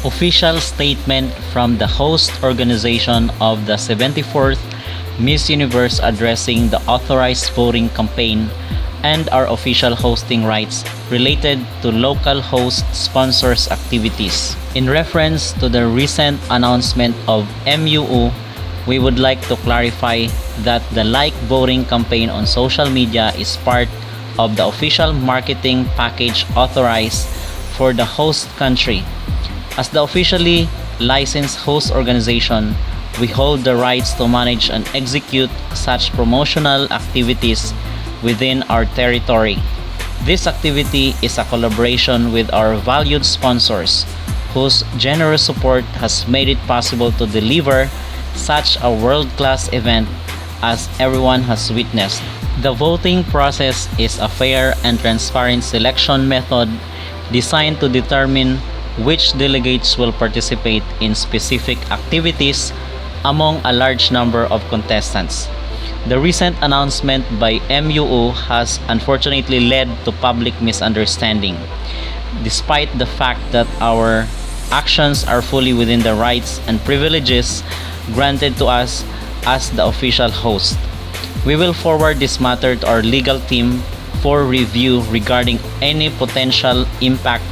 Official statement from the host organization of the 74th Miss Universe addressing the authorized voting campaign and our official hosting rights related to local host sponsors activities. In reference to the recent announcement of MUO, we would like to clarify that the like voting campaign on social media is part of the official marketing package authorized for the host country. As the officially licensed host organization, we hold the rights to manage and execute such promotional activities within our territory. This activity is a collaboration with our valued sponsors, whose generous support has made it possible to deliver such a world-class event as everyone has witnessed. The voting process is a fair and transparent selection method designed to determine which delegates will participate in specific activities among a large number of contestants. The recent announcement by MUO has unfortunately led to public misunderstanding, despite the fact that our actions are fully within the rights and privileges granted to us as the official host. We will forward this matter to our legal team for review regarding any potential impact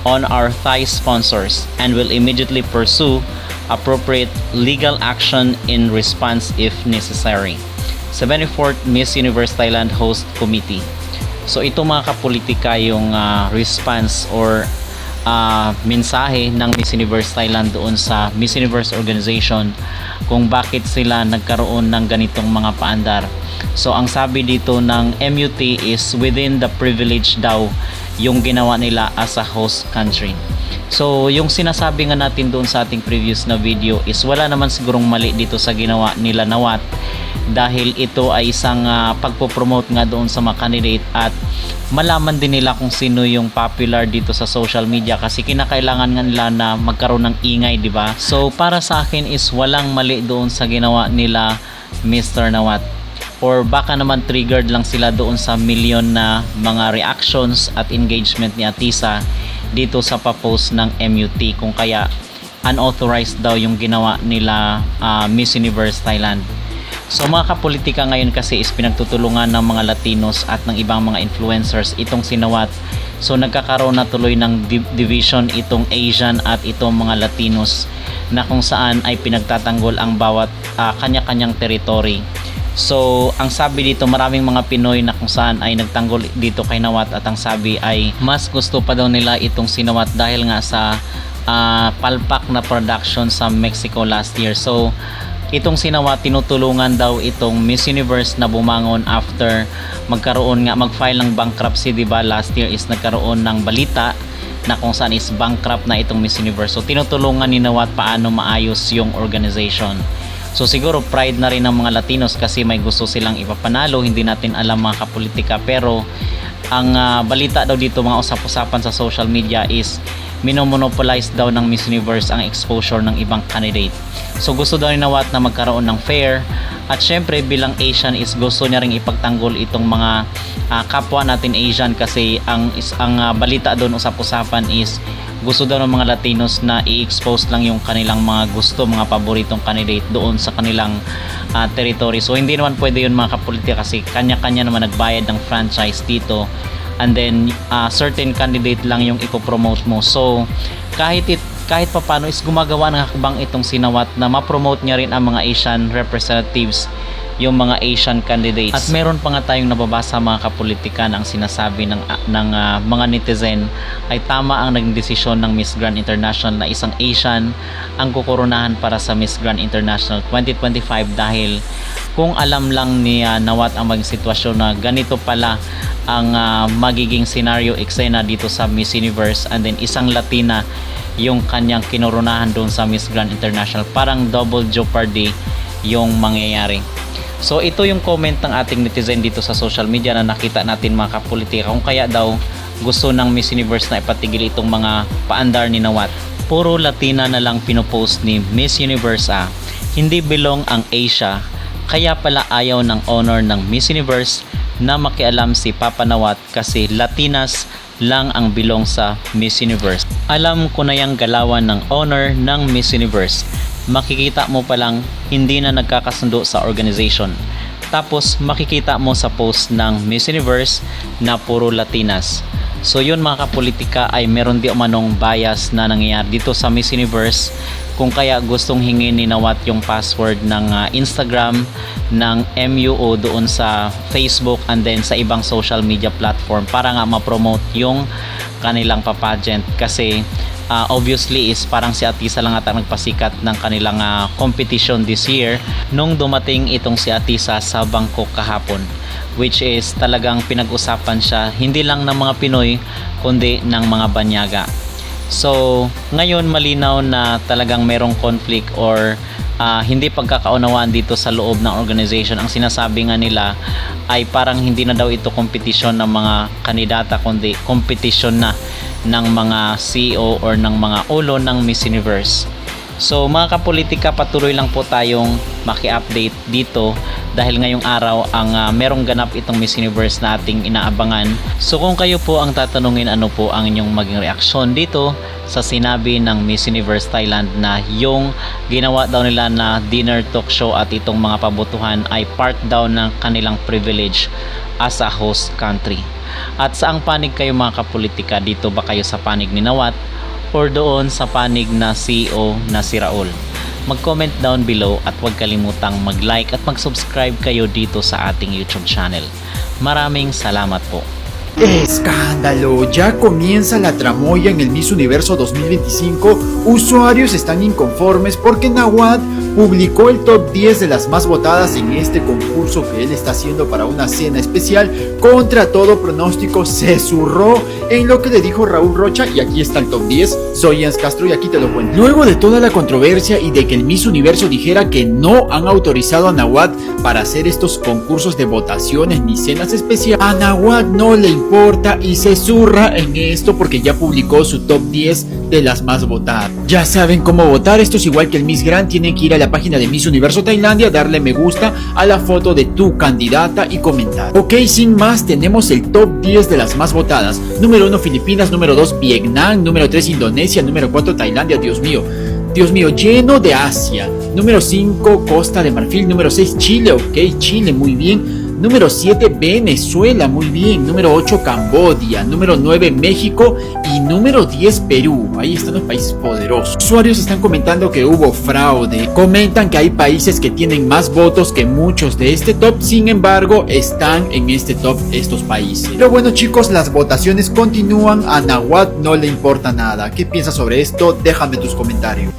on our Thai sponsors and will immediately pursue appropriate legal action in response if necessary. 74th Miss Universe Thailand Host Committee. So ito mga kapolitika yung response or mensahe ng Miss Universe Thailand doon sa Miss Universe organization kung bakit sila nagkaroon ng ganitong mga paandar. So ang sabi dito ng MUT is within the privilege daw yung ginawa nila as a host country. So yung sinasabi nga natin doon sa ating previous na video is wala naman sigurong mali dito sa ginawa nila na Watt, dahil ito ay isang pagpopromote nga doon sa mga candidate at malaman din nila kung sino yung popular dito sa social media kasi kinakailangan nga nila na magkaroon ng ingay, di ba? So para sa akin is walang mali doon sa ginawa nila Mr. Nawat, or baka naman triggered lang sila doon sa million na mga reactions at engagement ni Atisa dito sa pa-post ng MUT, kung kaya unauthorized daw yung ginawa nila Miss Universe Thailand. So mga kapolitika ngayon kasi is pinagtutulungan ng mga Latinos at ng ibang mga influencers itong sinawat. So nagkakaroon na tuloy ng division itong Asian at itong mga Latinos na kung saan ay pinagtatanggol ang bawat kanya-kanyang territory. So ang sabi dito, maraming mga Pinoy na kung saan ay nagtanggol dito kay Nawat at ang sabi ay mas gusto pa daw nila itong sinawat dahil nga sa palpak na production sa Mexico last year. So itong sinawat, tinutulungan daw itong Miss Universe na bumangon after magkaroon nga, mag-file ng bankruptcy, diba? Last year is nagkaroon ng balita na kung saan is bankrupt na itong Miss Universe. So tinutulungan ni Nawat paano maayos yung organization. So siguro pride na rin ng mga Latinos kasi may gusto silang ipapanalo, hindi natin alam mga kapolitika, pero ang balita daw dito, mga usap-usapan sa social media is minomonopolize daw ng Miss Universe ang exposure ng ibang candidate. So gusto daw ni Nawat na magkaroon ng fair, at syempre bilang Asian is gusto niya ring ipagtanggol itong mga kapwa natin Asian kasi ang balita doon usap-usapan is gusto daw ng mga Latinos na i-expose lang yung kanilang mga gusto, mga paboritong candidate doon sa kanilang territory. So hindi naman pwede yun mga kapolitika kasi kanya-kanya naman nagbayad ng franchise dito, and then certain candidate lang yung ipopromote mo. So kahit papano is gumagawa ng hakbang itong sinawat na ma-promote niya rin ang mga Asian representatives, yung mga Asian candidates. At meron pa nga tayong nababasa mga kapolitika na ang sinasabi ng mga netizen ay tama ang naging desisyon ng Miss Grand International na isang Asian ang kukoronahan para sa Miss Grand International 2025, dahil kung alam lang ni Nawat ang maging sitwasyon na ganito pala ang magiging scenario eksena dito sa Miss Universe, and then isang Latina yung kanyang kinoronahan doon sa Miss Grand International, parang double jeopardy yung mangyayari. So ito yung comment ng ating netizen dito sa social media na nakita natin mga kapolitika, kung kaya daw gusto ng Miss Universe na ipatigil itong mga paandar ni Nawat. Puro Latina na lang pinopost ni Miss Universe hindi belong ang Asia, kaya pala ayaw ng honor ng Miss Universe na makialam si Papa Nawat kasi Latinas lang ang bilong sa Miss Universe. Alam ko na yung galawan ng owner ng Miss Universe. Makikita mo palang hindi na nagkakasundo sa organization. Tapos makikita mo sa post ng Miss Universe na puro Latinas. So yun mga kapolitika, ay meron di umanong bias na nangyayari dito sa Miss Universe, kung kaya gustong hingin ni Nawat yung password ng Instagram, ng MUO doon sa Facebook and then sa ibang social media platform para nga ma-promote yung kanilang pageant. Kasi obviously is parang si Atisa lang ata nagpasikat ng kanilang competition this year nung dumating itong si Atisa sa Bangkok kahapon, which is talagang pinag-usapan siya hindi lang ng mga Pinoy kundi ng mga banyaga. So ngayon malinaw na talagang merong conflict or hindi pagkakaunawaan dito sa loob ng organization. Ang sinasabi nga nila ay parang hindi na daw ito competition ng mga kandidata kundi competition na ng mga CEO or ng mga ulo ng Miss Universe. So mga kapolitika, patuloy lang po tayong maki-update dito dahil ngayong araw ang merong ganap itong Miss Universe na ating inaabangan. So kung kayo po ang tatanungin ano po ang inyong maging reaksyon dito sa sinabi ng Miss Universe Thailand na yung ginawa daw nila na dinner talk show at itong mga pabotohan ay part daw ng kanilang privilege as a host country. At saang panig kayo mga kapolitika? Dito ba kayo sa panig ni Nawat or doon sa panig na CEO na si Raul? Mag-comment down below at huwag kalimutang mag-like at mag-subscribe kayo dito sa ating YouTube channel. Maraming salamat po. ¡Escándalo! Ya comienza la tramoya en el Miss Universo 2025. Usuarios están inconformes porque Nawat publicó el top 10 de las más votadas en este concurso que él está haciendo para una cena especial. Contra todo pronóstico se zurró en lo que le dijo Raúl Rocha, y aquí está el top 10. Soy Jens Castro y aquí te lo cuento. Luego de toda la controversia y de que el Miss Universo dijera que no han autorizado a Nawat para hacer estos concursos de votaciones ni cenas especiales, a Nawat no le importa y se zurra en esto porque ya publicó su top 10 de las más votadas. Ya saben cómo votar, esto es igual que el Miss Grand, tienen que ir a la página de Miss Universo Tailandia, darle me gusta a la foto de tu candidata y comentar. Ok, sin más, tenemos el top 10 de las más votadas. Número 1 Filipinas, número 2 Vietnam, número 3 Indonesia, número 4 Tailandia, Dios mío, lleno de Asia. Número 5 Costa de Marfil, número 6 Chile, ok, Chile, muy bien. Número 7 Venezuela, muy bien. Número 8 Camboya, número 9 México y número 10 Perú. Ahí están los países poderosos. Usuarios están comentando que hubo fraude. Comentan que hay países que tienen más votos que muchos de este top, sin embargo están en este top estos países. Pero bueno chicos, las votaciones continúan. A Nawat no le importa nada. ¿Qué piensas sobre esto? Déjame tus comentarios.